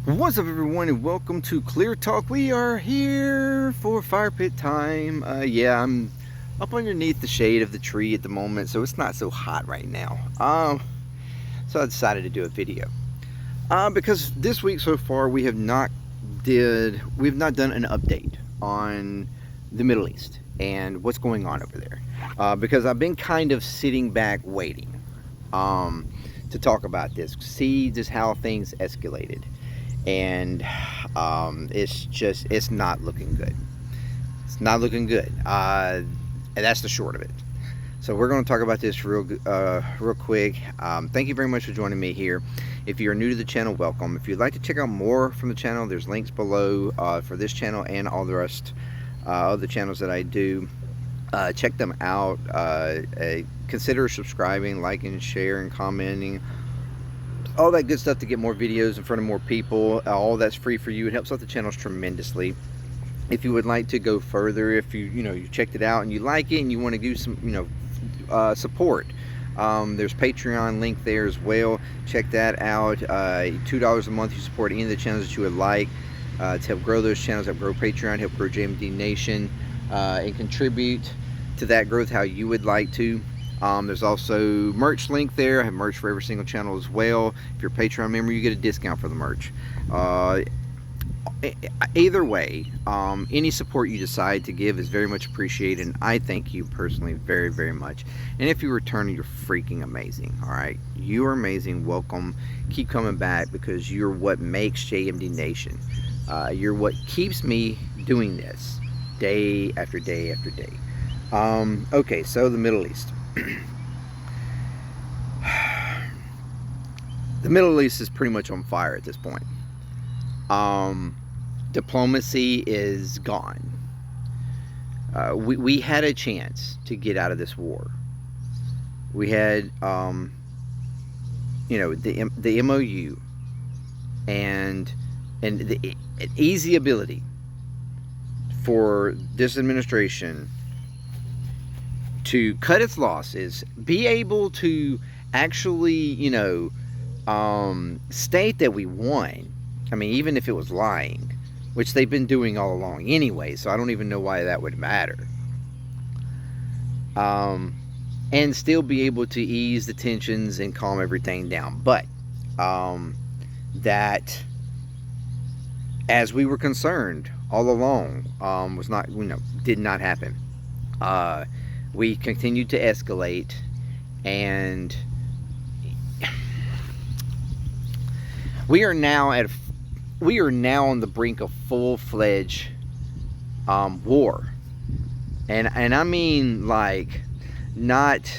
What's up, everyone, and welcome to Clear Talk. We are here for fire pit time. Yeah, I'm up underneath the shade of the tree at the moment, so it's not so hot right now. So I decided to do a video. Because this week so far we have not done an update on the Middle East and what's going on over there. Because I've been kind of sitting back waiting to talk about this, see just how things escalated. And it's not looking good. It's not looking good. And that's the short of it. So we're going to talk about this real quick. Thank you very much for joining me here. If you're new to the channel, welcome. If you'd like to check out more from the channel, there's links below for this channel and all the rest of the channels that I do. Check them out. Consider subscribing, liking, sharing, commenting, all that good stuff to get more videos in front of more people. All that's free for you. It helps out the channels tremendously. If you would like to go further, if you checked it out and you like it and you want to do some support, there's Patreon link there as well. Check that out. $2 a month, you support any of the channels that you would like to help grow those channels, help grow Patreon, help grow JMD Nation, and contribute to that growth how you would like to. There's also merch link there. I have merch for every single channel as well. If you're a Patreon member, you get a discount for the merch. Either way, any support you decide to give is very much appreciated, and I thank you personally very, very much. And if you return, you're freaking amazing. All right, you are amazing. Welcome. Keep coming back, because you're what makes JMD Nation. You're what keeps me doing this day after day after day. Okay, so the Middle East. The Middle East is pretty much on fire at this point. Diplomacy is gone. We had a chance to get out of this war. We had, the MOU and the easy ability for this administration to cut its losses, be able to actually, state that we won. I mean, even if it was lying, which they've been doing all along anyway, so I don't even know why that would matter. And still be able to ease the tensions and calm everything down. But that, as we were concerned all along, was not, did not happen. We continued to escalate, and we are now on the brink of full-fledged war, and I mean, like, not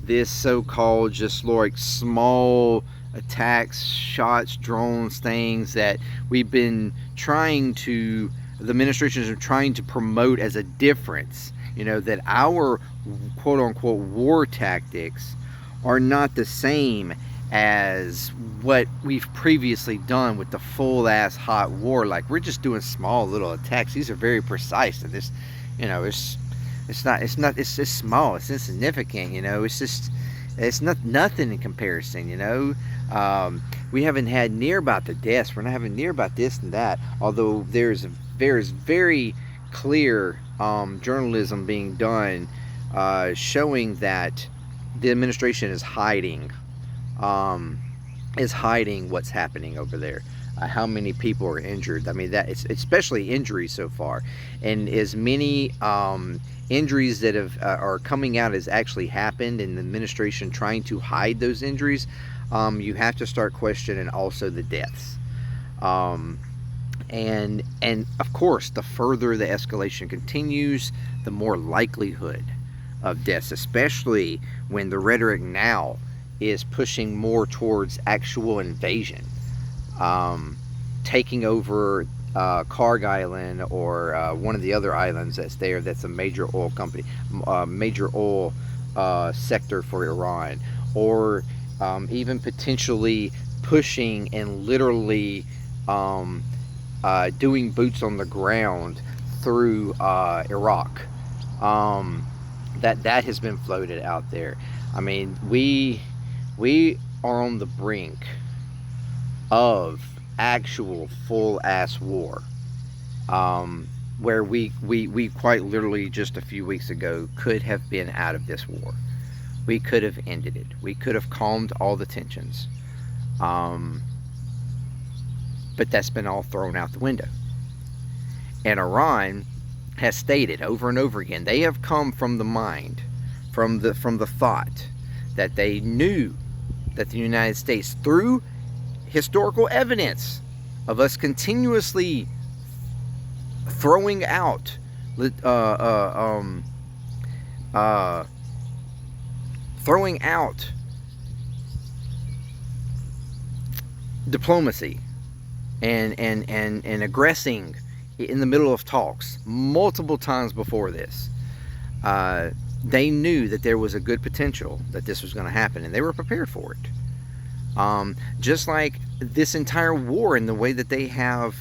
this so-called just like small attacks, shots, drones, things that we've been trying to, the administrations are trying to promote as a difference. That our quote-unquote war tactics are not the same as what we've previously done with the full-ass hot war. Like, we're just doing small little attacks. These are very precise, and this, it's just small. It's insignificant. It's nothing in comparison. We haven't had near about the deaths. We're not having near about this and that. Although there's very clear journalism being done showing that the administration is hiding what's happening over there, how many people are injured. I mean, that it's especially injuries so far, and as many injuries that are coming out as actually happened, and the administration trying to hide those injuries. You have to start questioning also the deaths. And of course, the further the escalation continues, the more likelihood of deaths, especially when the rhetoric now is pushing more towards actual invasion, taking over Karg Island, or one of the other islands that's there, that's a major oil company, major oil sector for Iran, or even potentially pushing and literally doing boots on the ground through Iraq. That has been floated out there. I mean, we are on the brink of actual full-ass war, where we quite literally just a few weeks ago could have been out of this war. We could have ended it. We could have calmed all the tensions. But that's been all thrown out the window. And Iran has stated over and over again, they have come from the mind, from the thought that they knew that the United States, through historical evidence of us continuously throwing out diplomacy and aggressing in the middle of talks multiple times before this, they knew that there was a good potential that this was going to happen, and they were prepared for it. Just like this entire war and the way that they have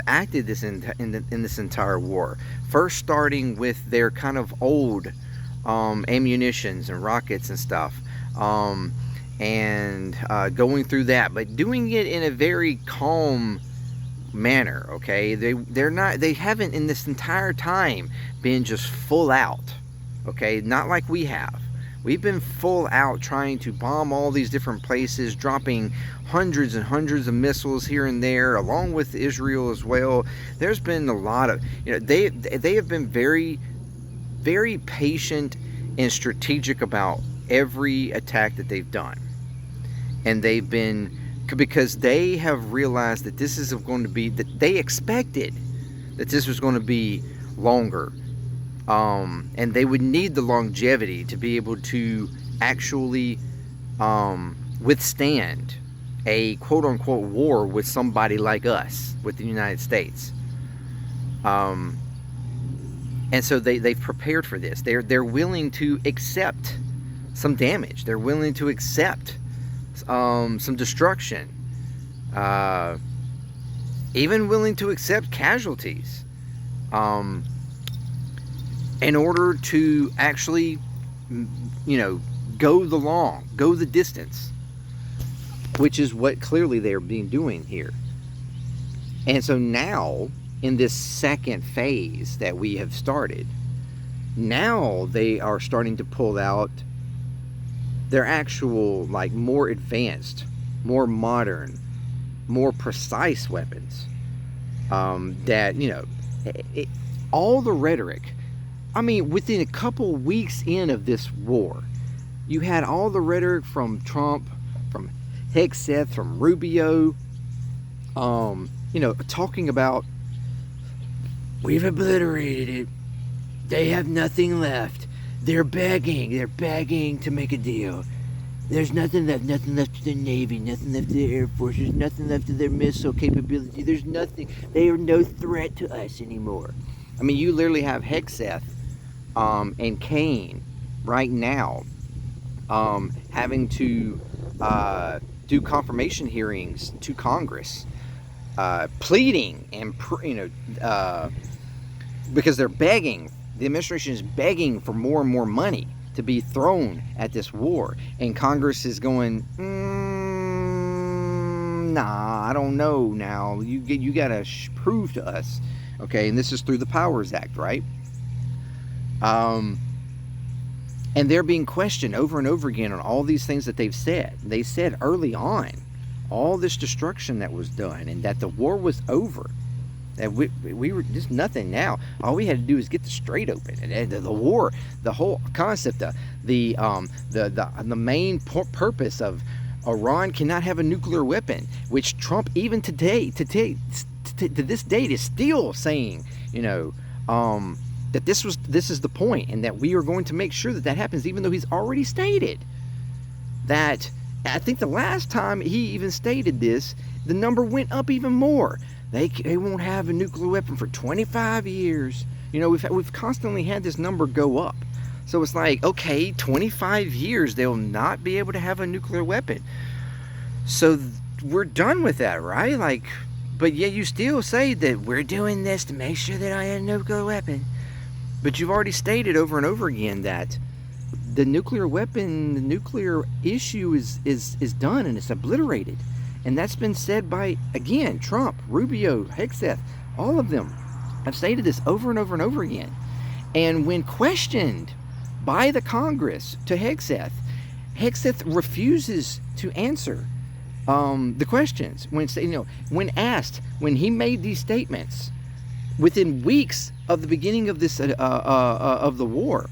acted in this entire war. First starting with their kind of old ammunitions and rockets and stuff, and going through that, but doing it in a very calm manner. Okay, they haven't in this entire time been just full out. Okay, not like we have. We've been full out trying to bomb all these different places, dropping hundreds and hundreds of missiles here and there, along with Israel as well. There's been a lot of, they have been very, very patient and strategic about every attack that they've done. And they've been, because they have realized that this is going to be, that they expected that this was going to be longer. And they would need the longevity to be able to actually withstand a quote-unquote war with somebody like us, with the United States. And so they've prepared for this. They're willing to accept some damage. They're willing to accept some destruction. Even willing to accept casualties. In order to actually, go the distance, which is what clearly they're doing here. And so now, in this second phase that we have started, now they are starting to pull out their actual, more advanced, more modern, more precise weapons. All the rhetoric. I mean, within a couple weeks in of this war, you had all the rhetoric from Trump, from Hegseth, from Rubio, talking about, we've obliterated it. They have nothing left. They're begging to make a deal. There's nothing left to their Navy, nothing left to their Air Force, there's nothing left to their missile capability, there's nothing. They are no threat to us anymore. I mean, you literally have Hegseth and Kane right now having to do confirmation hearings to Congress, pleading and because they're begging, the administration is begging for more and more money to be thrown at this war, and Congress is going, nah, I don't know now, you gotta prove to us. Okay, and this is through the Powers Act, right? And they're being questioned over and over again on all these things that they've said. They said early on, all this destruction that was done, and that the war was over. That we were just nothing now. All we had to do is get the strait open. And the war, the whole concept, the main purpose of Iran cannot have a nuclear weapon, which Trump even to this date is still saying, that this is the point, and that we are going to make sure that happens, even though he's already stated that. I think the last time he even stated this, the number went up even more. They won't have a nuclear weapon for 25 years. We've constantly had this number go up. So it's like, okay, 25 years they'll not be able to have a nuclear weapon. So we're done with that, right? But yet you still say that we're doing this to make sure that I have a nuclear weapon. But you've already stated over and over again that the nuclear weapon, the nuclear issue is done and it's obliterated. And that's been said by, again, Trump, Rubio, Hegseth, all of them have stated this over and over and over again. And when questioned by the Congress to Hegseth, Hegseth refuses to answer the questions. When asked, when he made these statements within weeks of the beginning of this of the war,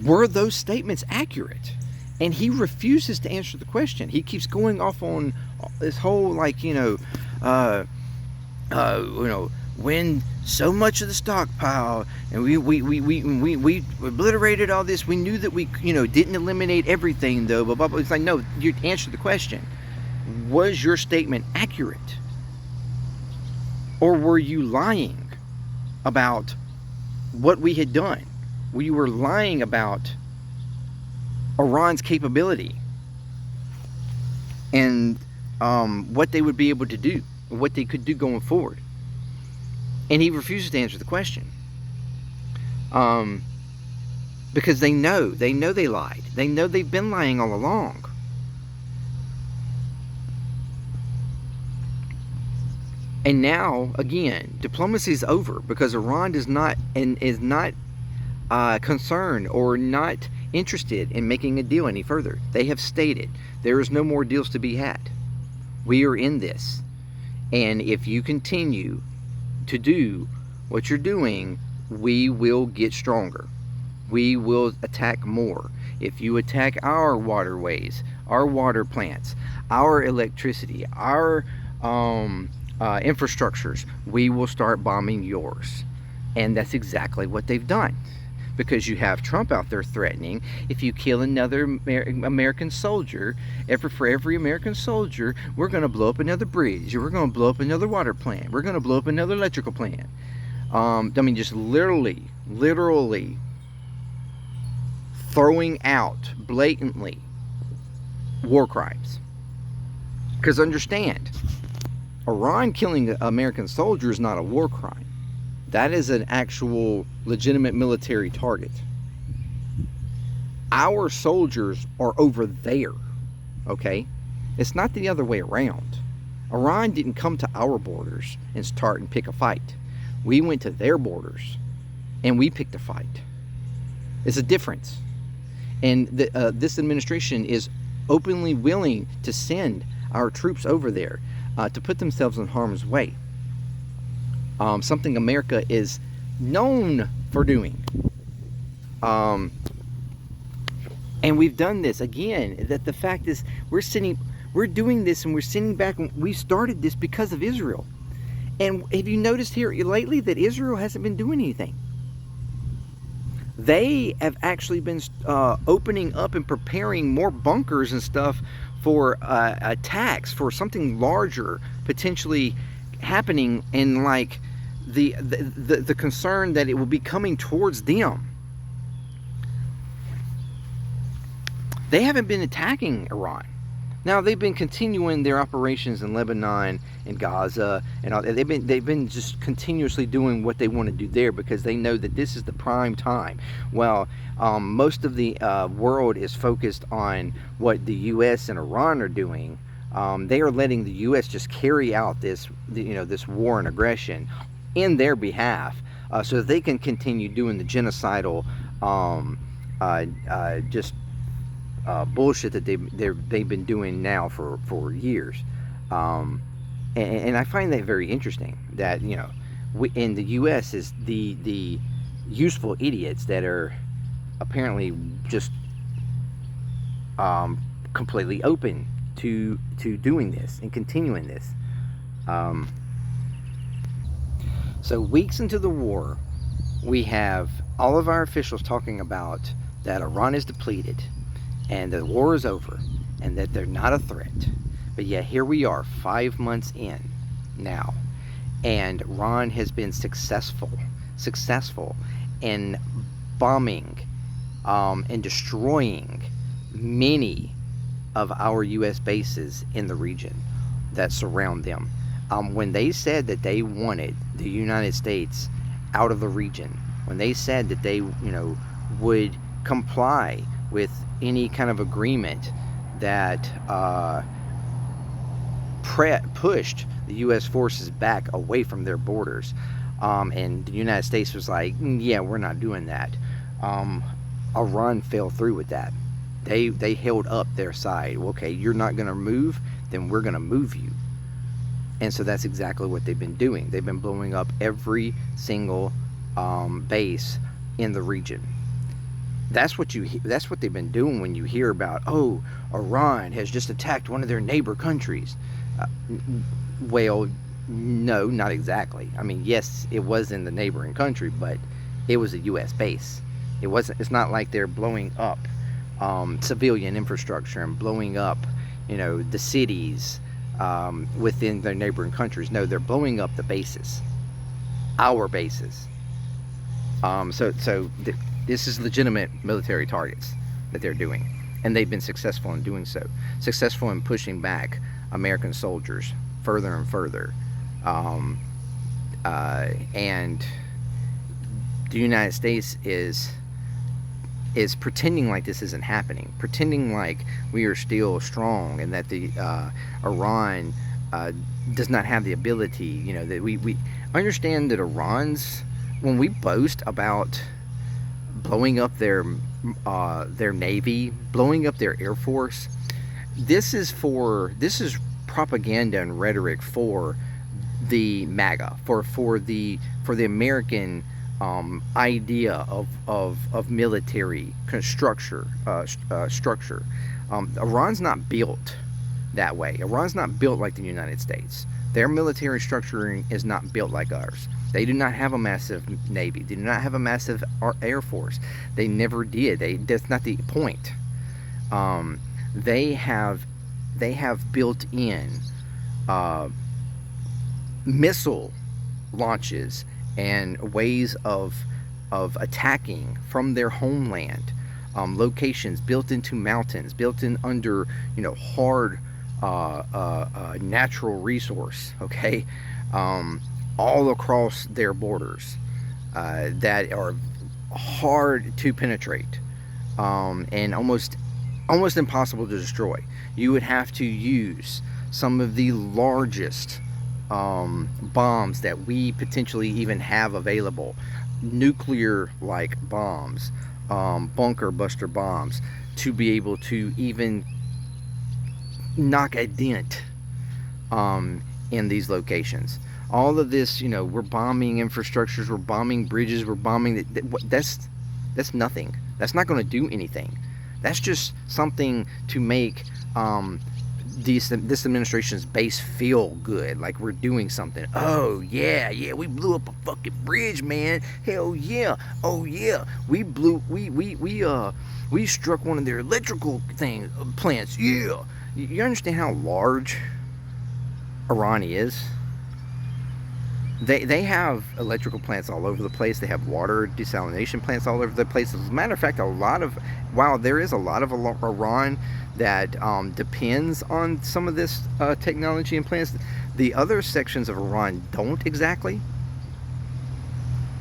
were those statements accurate? And he refuses to answer the question. He keeps going off on this whole when so much of the stockpile, and we obliterated all this. We knew that we didn't eliminate everything though. Blah, blah, blah. It's like, no, you answer the question. Was your statement accurate, or were you lying about what we had done? We were lying about Iran's capability and what they would be able to do, what they could do going forward. And he refuses to answer the question because they know they lied. They know they've been lying all along. And now, again, diplomacy is over because Iran is not concerned or not interested in making a deal any further. They have stated there is no more deals to be had. We are in this, and if you continue to do what you're doing, we will get stronger. We will attack more. If you attack our waterways, our water plants, our electricity, our infrastructures, we will start bombing yours. And that's exactly what they've done. Because you have Trump out there threatening, if you kill another American soldier, for every American soldier, we're going to blow up another bridge, or we're going to blow up another water plant, we're going to blow up another electrical plant. Just literally throwing out blatantly war crimes. Because understand, Iran killing an American soldier is not a war crime. That is an actual legitimate military target. Our soldiers are over there, okay? It's not the other way around. Iran didn't come to our borders and start and pick a fight. We went to their borders and we picked a fight. It's a difference. And this administration is openly willing to send our troops over there to put themselves in harm's way. Something America is known for doing. And we've done this again. That the fact is, we're doing this, and we're sitting back, and we started this because of Israel. And have you noticed here lately that Israel hasn't been doing anything? They have actually been opening up and preparing more bunkers and stuff for attacks, for something larger potentially happening, and like the concern that it will be coming towards them. They haven't been attacking Iran. Now they've been continuing their operations in Lebanon and Gaza, and all, they've been just continuously doing what they want to do there because they know that this is the prime time. Well, most of the world is focused on what the U.S. and Iran are doing. They are letting the U.S. just carry out this war and aggression in their behalf, so that they can continue doing the genocidal bullshit that they've been doing now for years. And I find that very interesting. That in the U.S. is the useful idiots that are apparently just completely open to doing this and continuing this. So weeks into the war, we have all of our officials talking about that Iran is depleted and the war is over and that they're not a threat. But yet here we are 5 months in now, and Iran has been successful in bombing and destroying many of our U.S. bases in the region that surround them. When they said that they wanted the United States out of the region, when they said that they would comply with any kind of agreement that pushed the U.S. forces back away from their borders. And the United States was like, yeah, we're not doing that. Iran fell through with that. They held up their side. Okay, you're not going to move, then we're going to move you. And so that's exactly what they've been doing. They've been blowing up every single base in the region. That's what they've been doing when you hear about, oh, Iran has just attacked one of their neighbor countries. Well, no, not exactly. I mean, yes, it was in the neighboring country, but it was a U.S. base. It's not like they're blowing up civilian infrastructure and blowing up, the cities within their neighboring countries. No, they're blowing up the bases, our bases. This is legitimate military targets that they're doing, and they've been successful in doing so. Successful in pushing back American soldiers further and further, and the United States is pretending like this isn't happening, pretending like we are still strong, and that the Iran does not have the ability. That we understand that Iran's, when we boast about blowing up their navy, blowing up their air force, this is propaganda and rhetoric for the MAGA, for the American idea of military structure. Iran's not built that way. Iran's not built like the United States. Their military structuring is not built like ours. They do not have a massive navy. They do not have a massive air force. They never did. That's not the point. They have built in missile launches and ways of attacking from their homeland, locations built into mountains, built in under hard natural resource, okay, all across their borders, that are hard to penetrate, and almost impossible to destroy. You would have to use some of the largest bombs that we potentially even have available, nuclear-like bombs, bunker buster bombs, to be able to even knock a dent in these locations. All of this, we're bombing infrastructures, we're bombing bridges, we're bombing. That's nothing. That's not going to do anything. That's just something to make this administration's base feel good, like we're doing something. Oh yeah, we blew up a fucking bridge, man. Hell yeah. Oh yeah, we struck one of their electrical plants. Yeah. You understand how large Iran is? They have electrical plants all over the place. They have water desalination plants all over the place. As a matter of fact, while there is a lot of Iran that depends on some of this technology and plants, the other sections of Iran don't exactly.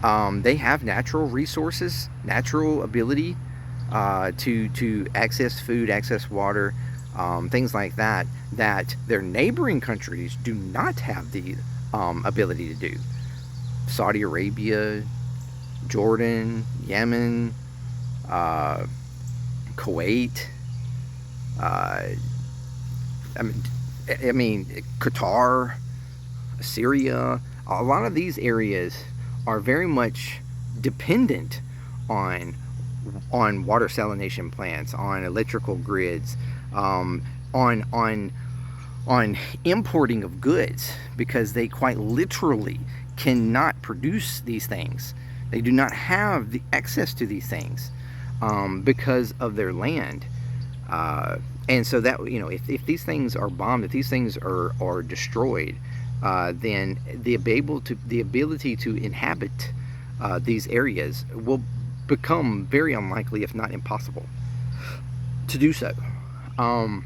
They have natural resources, natural ability to access food, access water, things like that their neighboring countries do not have the ability to do. Saudi Arabia, Jordan, Yemen, Kuwait, I mean Qatar, Syria. A lot of these areas are very much dependent on water salination plants, on electrical grids, on importing of goods, because they quite literally cannot produce these things. They do not have the access to these things because of their land. And so that, if these things are bombed, if these things are destroyed, then the ability to inhabit these areas will become very unlikely, if not impossible, to do so. All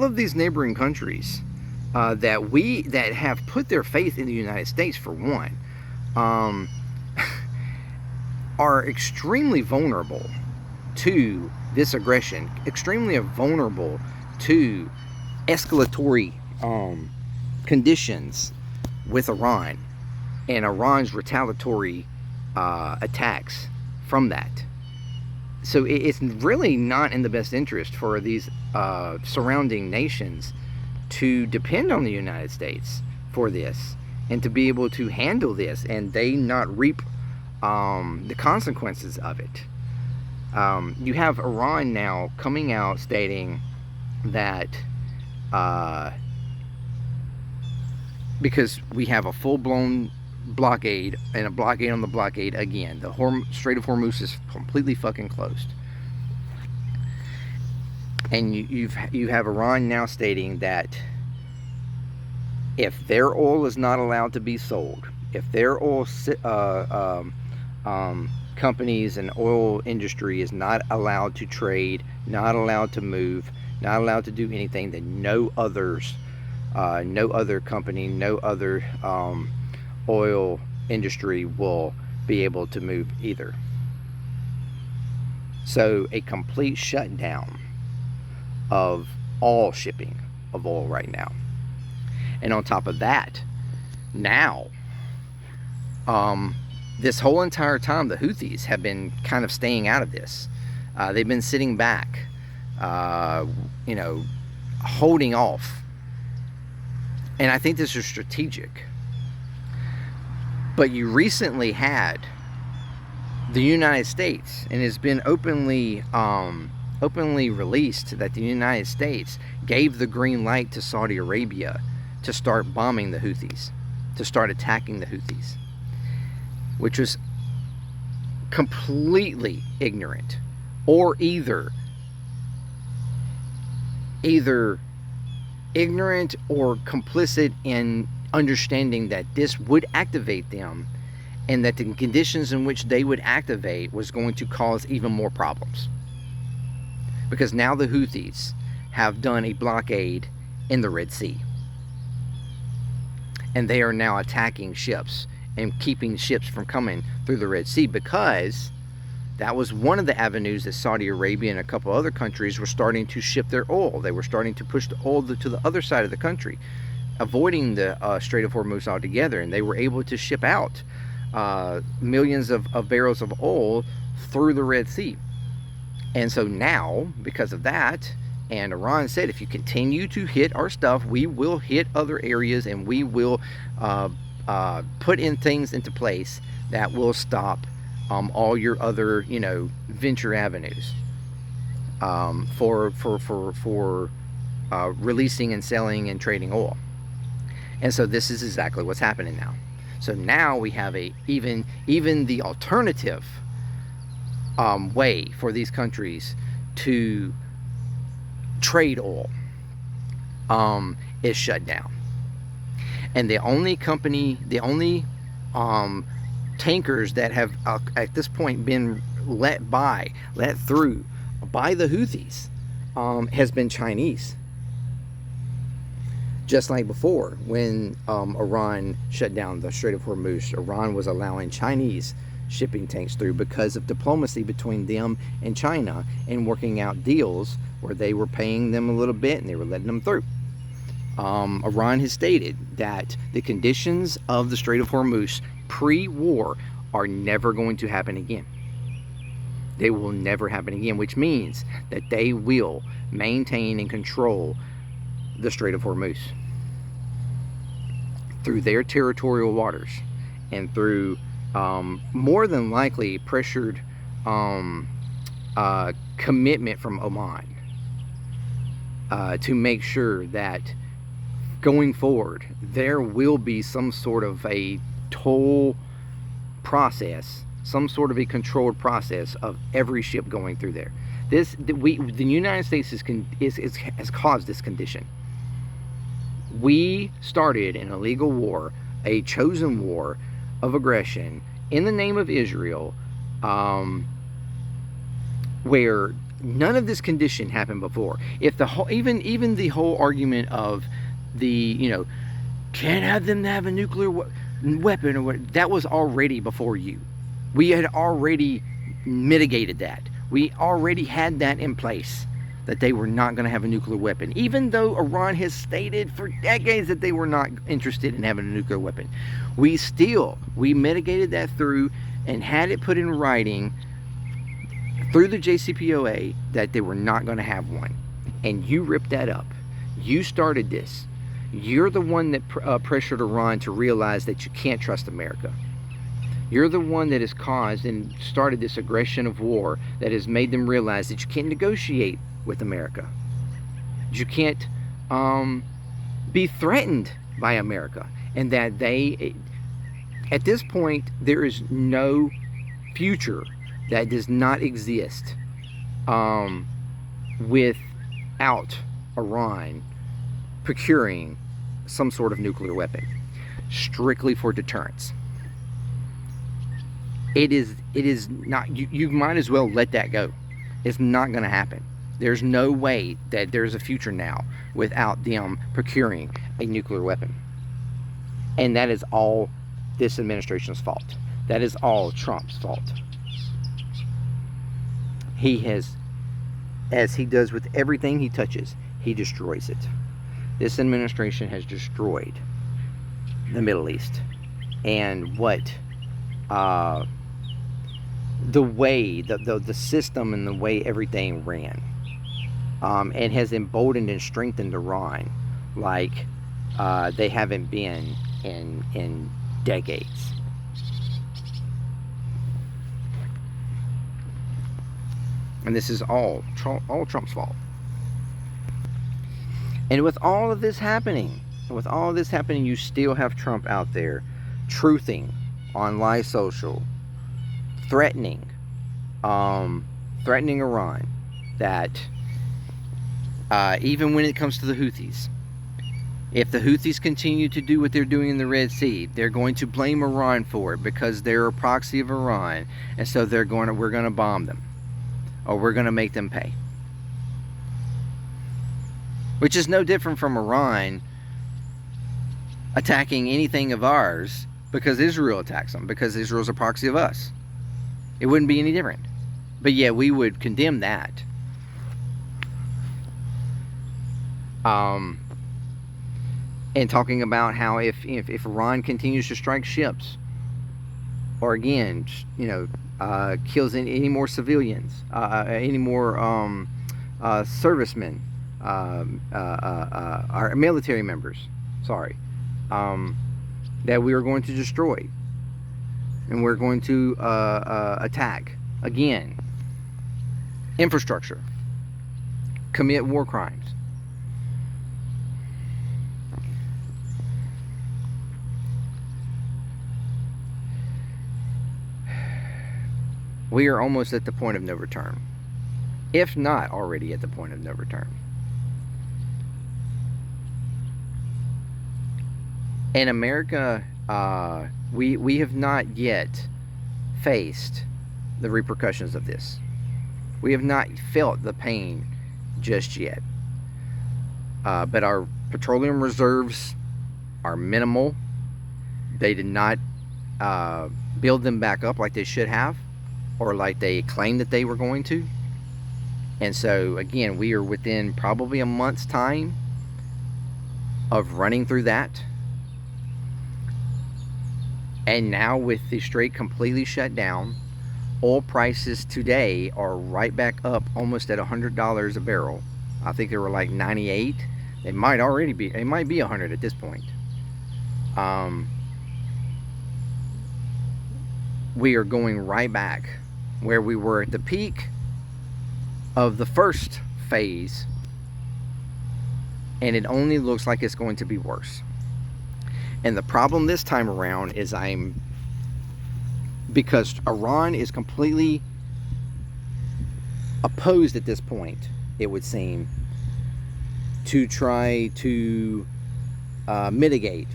of these neighboring countries that have put their faith in the United States, for one, are extremely vulnerable to this aggression, extremely vulnerable to escalatory conditions with Iran, and Iran's retaliatory attacks from that. So it's really not in the best interest for these surrounding nations to depend on the United States for this, and to be able to handle this, and they not reap the consequences of it. You have Iran now coming out stating that because we have a full-blown blockade, and a blockade on the blockade again. The Strait of Hormuz is completely fucking closed. And you have Iran now stating that if their oil is not allowed to be sold, if their oil companies and oil industry is not allowed to trade, not allowed to move, not allowed to do anything, then no other company, no other oil industry will be able to move either. So a complete shutdown of all shipping of oil right now. And on top of that, now this whole entire time the Houthis have been kind of staying out of this. They've been sitting back, you know, holding off. And I think this is strategic. But you recently had the United States, and it's been openly released that the United States gave the green light to Saudi Arabia to start bombing the Houthis, to start attacking the Houthis, which was completely ignorant, or either ignorant or complicit in understanding that this would activate them, and that the conditions in which they would activate was going to cause even more problems. Because now the Houthis have done a blockade in the Red Sea, and they are now attacking ships and keeping ships from coming through the Red Sea, because that was one of the avenues that Saudi Arabia and a couple other countries were starting to ship their oil. They were starting to push the oil to the other side of the country, avoiding the Strait of Hormuz altogether, and they were able to ship out millions of barrels of oil through the Red Sea. And so now, because of that, and Iran said, if you continue to hit our stuff, we will hit other areas, and we will put in things into place that will stop all your other, you know, venture avenues for releasing and selling and trading oil. And so this is exactly what's happening now. So now we have even the alternative way for these countries to trade oil is shut down. And the only tankers that have at this point been let through by the Houthis has been Chinese. Just like before, when Iran shut down the Strait of Hormuz, Iran was allowing Chinese shipping tanks through because of diplomacy between them and China, and working out deals where they were paying them a little bit and they were letting them through. Iran has stated that the conditions of the Strait of Hormuz pre-war are never going to happen again. They will never happen again, which means that they will maintain and control the Strait of Hormuz through their territorial waters, and through more than likely pressured commitment from Oman to make sure that going forward there will be some sort of a toll process, some sort of a controlled process of every ship going through there. The United States has caused this condition. We started an illegal war, a chosen war of aggression in the name of Israel, where none of this condition happened before. If the whole, even the whole argument of the, you know, can't have them have a nuclear weapon or what, that was already before you. We had already mitigated that. We already had that in place. that they were not going to have a nuclear weapon, even though Iran has stated for decades that they were not interested in having a nuclear weapon. We mitigated that through and had it put in writing through the JCPOA that they were not going to have one. And you ripped that up. You started this. You're the one that pressured Iran to realize that you can't trust America. You're the one that has caused and started this aggression of war that has made them realize that you can't negotiate with America. You can't be threatened by America. And that at this point, there is no future that does not exist without Iran procuring some sort of nuclear weapon, strictly for deterrence. It is not, you might as well let that go. It's not going to happen. There's no way that there's a future now without them procuring a nuclear weapon. And that is all this administration's fault. That is all Trump's fault. He has, as he does with everything he touches, he destroys it. This administration has destroyed the Middle East and what the way, the system and the way everything ran. And has emboldened and strengthened Iran like they haven't been in decades. And this is all Trump's fault. And with all of this happening, you still have Trump out there truthing on live social, threatening Iran that even when it comes to the Houthis, if the Houthis continue to do what they're doing in the Red Sea, they're going to blame Iran for it because they're a proxy of Iran, and so we're going to bomb them, or we're going to make them pay. Which is no different from Iran attacking anything of ours because Israel attacks them, because Israel's a proxy of us. It wouldn't be any different. But yeah, we would condemn that. And talking about how if Iran continues to strike ships, or again, kills any more civilians, any more servicemen, our military members, that we are going to destroy, and we're going to attack again, infrastructure, commit war crimes. We are almost at the point of no return, if not already at the point of no return. In America, we have not yet faced the repercussions of this. We have not felt the pain just yet. But our petroleum reserves are minimal. They did not build them back up like they should have, or like they claimed that they were going to. And so again, we are within probably a month's time of running through that. And now with the strait completely shut down, oil prices today are right back up almost at $100 a barrel. I think they were like 98. It might already be, it might be 100 at this point. We are going right back where we were at the peak of the first phase, and it only looks like it's going to be worse. And the problem this time around is because Iran is completely opposed at this point, it would seem, to try to mitigate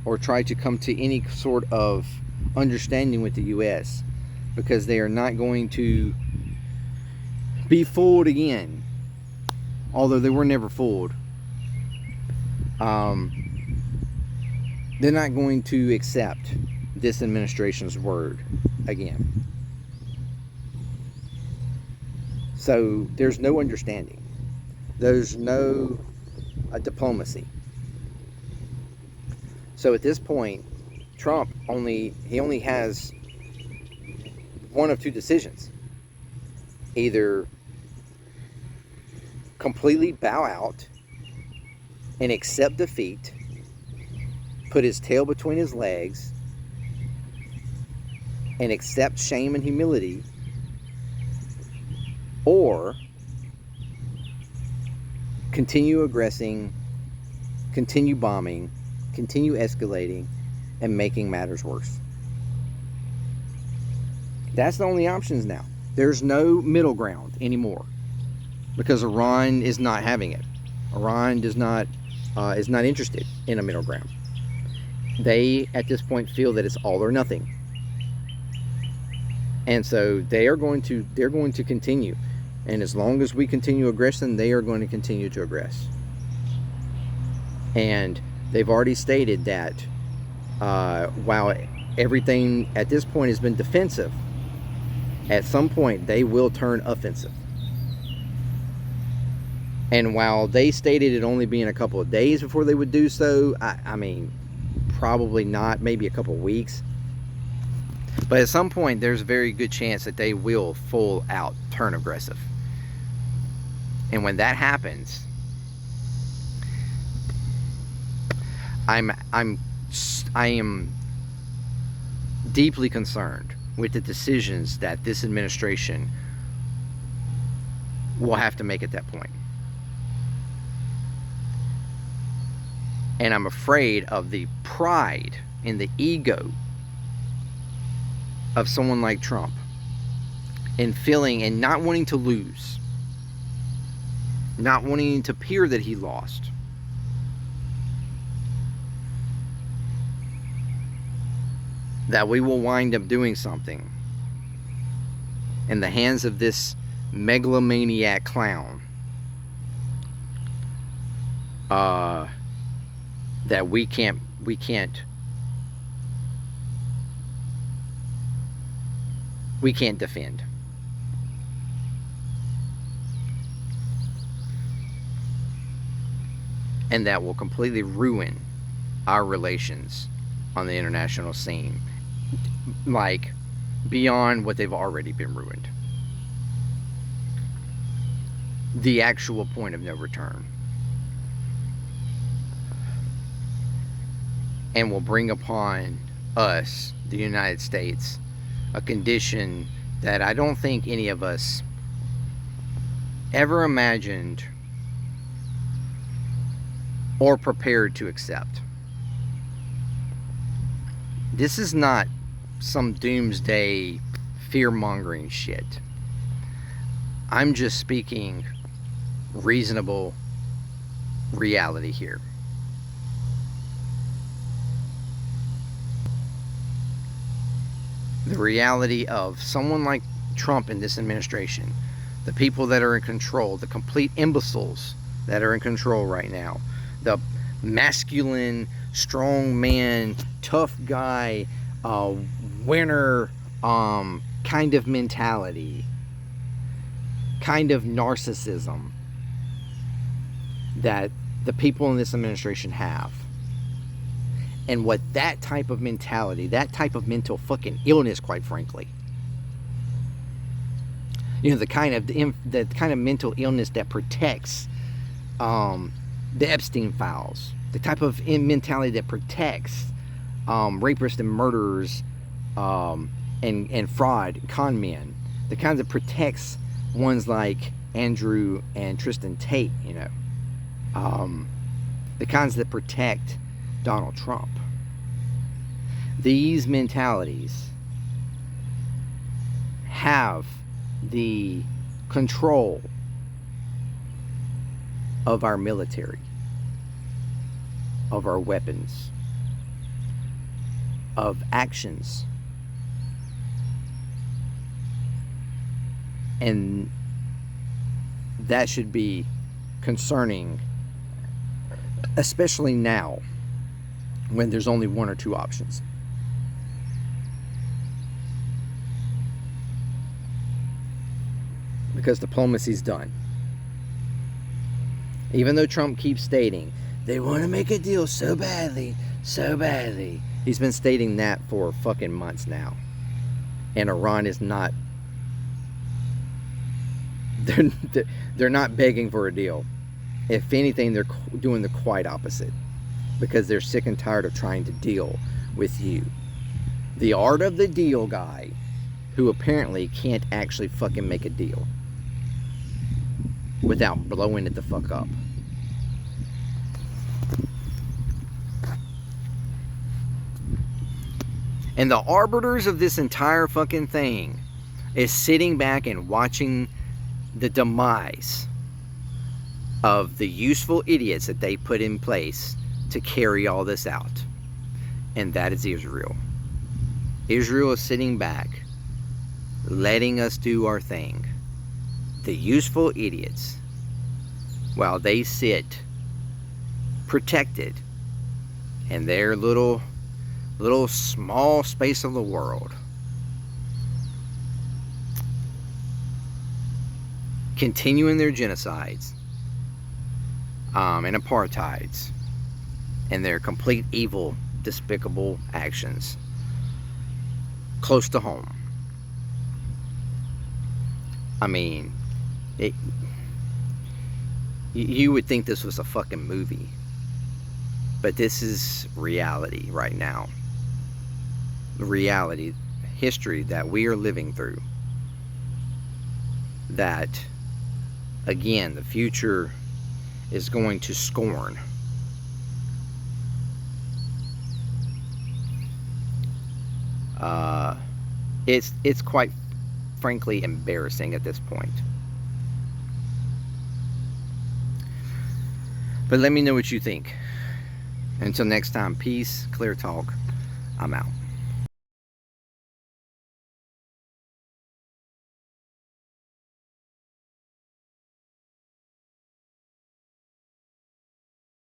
or try to come to any sort of understanding with the U.S., because they are not going to be fooled again, although they were never fooled. They're not going to accept this administration's word again. So there's no understanding. There's no diplomacy. So at this point, Trump only has one of two decisions. Either completely bow out and accept defeat, put his tail between his legs, and accept shame and humility, or continue aggressing, continue bombing, continue escalating, and making matters worse. That's the only options now. There's no middle ground anymore, because Iran is not having it. Iran is not interested in a middle ground. They at this point feel that it's all or nothing, and so they're going to continue. And as long as we continue aggression, they are going to continue to aggress. And they've already stated that while everything at this point has been defensive, at some point they will turn offensive. And while they stated it only being a couple of days before they would do so, I mean, probably not, maybe a couple of weeks. But at some point, there's a very good chance that they will full out turn aggressive. And when that happens, I am deeply concerned with the decisions that this administration will have to make at that point. And I'm afraid of the pride and the ego of someone like Trump, and feeling and not wanting to lose, not wanting to appear that he lost. That we will wind up doing something in the hands of this megalomaniac clown that we can't defend. And that will completely ruin our relations on the international scene, like beyond what they've already been ruined. The actual point of no return. And will bring upon us, the United States, a condition that I don't think any of us ever imagined or prepared to accept. This is not some doomsday fear-mongering shit. I'm just speaking reasonable reality here. The reality of someone like Trump in this administration, the people that are in control, the complete imbeciles that are in control right now, the masculine, strong man, tough guy, winner kind of mentality, kind of narcissism that the people in this administration have. And what that type of mentality, that type of mental fucking illness, quite frankly, you know, the kind of mental illness that protects the Epstein files, the type of mentality that protects rapists and murderers and fraud, con men, the kinds that protects ones like Andrew and Tristan Tate, you know, the kinds that protect Donald Trump. These mentalities have the control of our military, of our weapons, of actions. And that should be concerning, especially now when there's only one or two options. because diplomacy's done. Even though Trump keeps stating they want to make a deal so badly, so badly. He's been stating that for fucking months now. And Iran is not, they're not begging for a deal. If anything, they're doing the quite opposite, because they're sick and tired of trying to deal with you. The art of the deal guy, who apparently can't actually fucking make a deal without blowing it the fuck up. And the arbiters of this entire fucking thing is sitting back and watching the demise of the useful idiots that they put in place to carry all this out. And that is Israel. Israel is sitting back, letting us do our thing. The useful idiots, while they sit protected in their little small space of the world, continuing their genocides and apartheids and their complete evil, despicable actions close to home. I mean, you would think this was a fucking movie, but this is reality right now. Reality, history that we are living through. That, again, the future is going to scorn. It's quite frankly embarrassing at this point. But let me know what you think. Until next time, peace, clear talk. I'm out.